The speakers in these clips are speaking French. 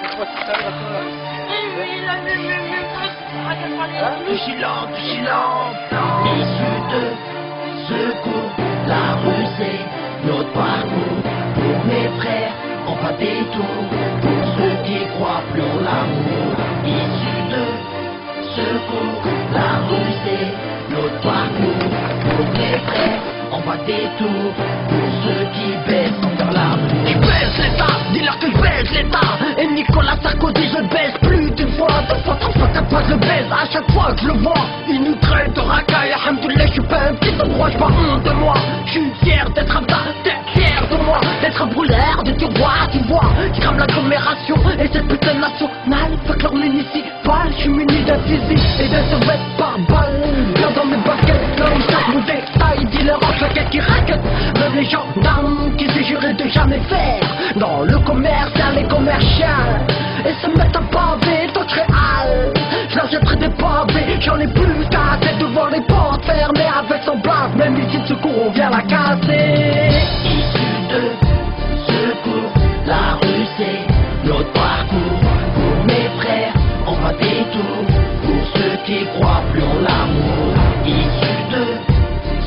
Du silence, issu de secours, la rue c'est notre parcours. Pour mes frères, on va des tours. Pour ceux qui croient plus en l'amour, issu de secours, la rue c'est notre parcours. Pour mes frères, on va des tours. Pour ceux qui baissent dans l'amour. Je baisse l'État, dis-leur que je baisse l'État. Et Nicolas Sarkozy, je baisse plus d'une fois, deux fois, trois fois, quatre fois, je baisse. À chaque fois que je le vois, il nous traite de racaille. Alhamdoulilah, je suis pas un petit endroit, j'ai pas honte de moi. Je suis fier d'être un tas, d'être fier de moi. D'être un brûleur de tiroir, tu vois. Je crame l'agglomération et cette putain nationale. Fuck leur municipal, je suis muni d'un fusil et d'un survêt par balle. Bien dans mes baskets, là où chaque nous détaille. Dis-leur en claquette qui raquette. Même les gendarmes qui s'est juré de jamais faire. Dans le commercial et commercial. Et se mettent à baver, tant je réal. Je leur jetterai des pavés, j'en ai plus qu'à tête devant les portes fermées avec son blase. Même ici de secours, on vient la casser. Issu de secours, la rue c'est notre parcours. Pour mes frères, on va des tours. Pour ceux qui croient plus en l'amour. Issu de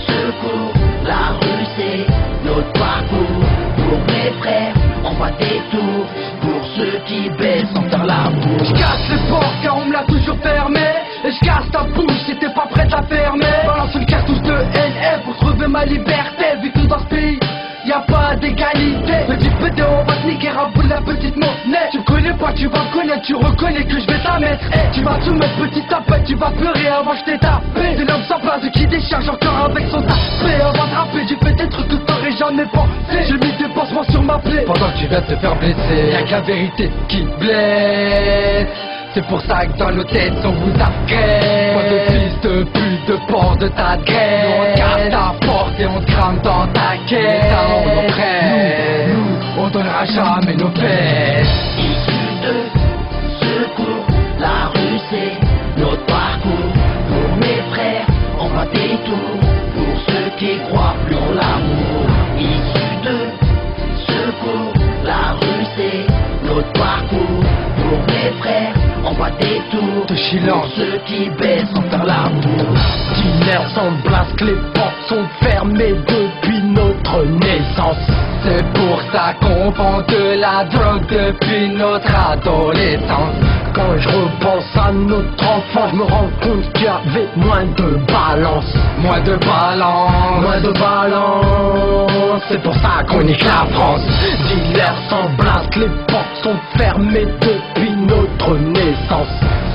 secours, la rue c'est notre parcours. Pour mes frères, on va des tours. Pour ceux qui baissent sans faire l'amour. Je casse les portes car on me l'a toujours fermé. Et je casse ta bouche si t'es pas prête à fermer. Balance une cartouche de NF pour trouver ma liberté. Vu que dans ce pays y'a pas d'égalité. Petit pédé, on va te niquer à bout de la petite monnaie. Tu me connais pas, tu vas me connaître, tu reconnais que je vais t'en mettre. Tu vas te mettre petite tapette, tu vas pleurer avant que je t'ai tapé. C'est l'homme sans place qui décharge encore avec son tapé. Avant de rapper, j'ai fait des trucs que t'aurais jamais pensé. J'ai mis des pansements sur ma plaie pendant que tu viens de te faire blesser. Y'a que la vérité qui blesse. C'est pour ça que dans nos têtes on vous agresse. Pas de fils de pute, de port de ta graisse. Nous on casse ta porte et on te crame dans ta caisse. Les talons nos prêts, nous on donnera jamais nos fesses. Issu de secours, la rue c'est notre parcours. Pour mes frères, on va des tours. Pour ceux qui croient plus en l'amour. Issu de secours, la rue c'est notre parcours. Pour mes frères, on va des tours. De silence, pour ceux qui baissent sans faire l'amour. Dealers sans blast, que les portes sont fermées depuis notre naissance. C'est pour ça qu'on vend de la drogue depuis notre adolescence. Quand je repense à notre enfance, je me rends compte qu'il y avait moins de balance. Moins de balance, moins de balance. C'est pour ça qu'on nique la France. Dealers sans blast, les portes sont fermées depuis notre naissance.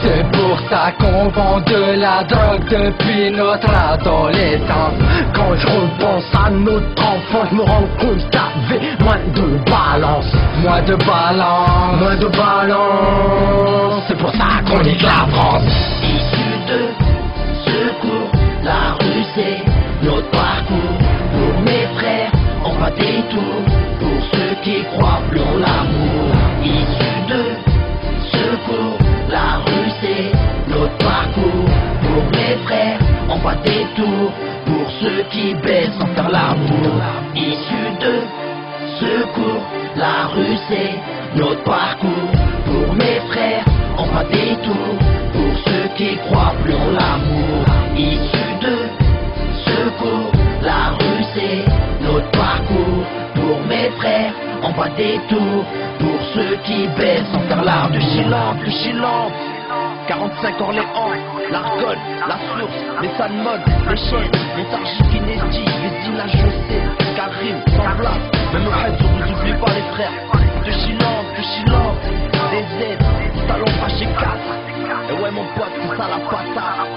C'est pour ça qu'on vend de la drogue depuis notre adolescence. Quand je repense à notre enfance, je me rends compte qu'il y avait moins de balance. Moins de balance, moins de balance. C'est pour ça qu'on nique la France. Issu de secours, la rue c'est notre parcours. Pour mes frères, on va des tours. Pour ceux qui croient plus en l'amour. Issu de secours, la rue c'est notre parcours. Pour mes frères, on va des tours. Pour ceux qui baissent sans faire l'amour. Issu de secours, la rue c'est notre parcours. Pour mes frères, on va des tours. Pour ceux qui croient plus en l'amour. Issu de secours, la rue c'est notre parcours. Pour mes frères, on va des tours. Pour ceux qui baissent sans faire l'amour. Le silence 45 Orléans, l'Argonne, la source, les salmones, les chaînes, l'éthargie Kinésie, les images je sais, Karim, sans place, même au Hajj, on vous oublie pas les frères. De silence, des aides, talons fâchés 4. Et ouais mon pote, c'est ça la patate.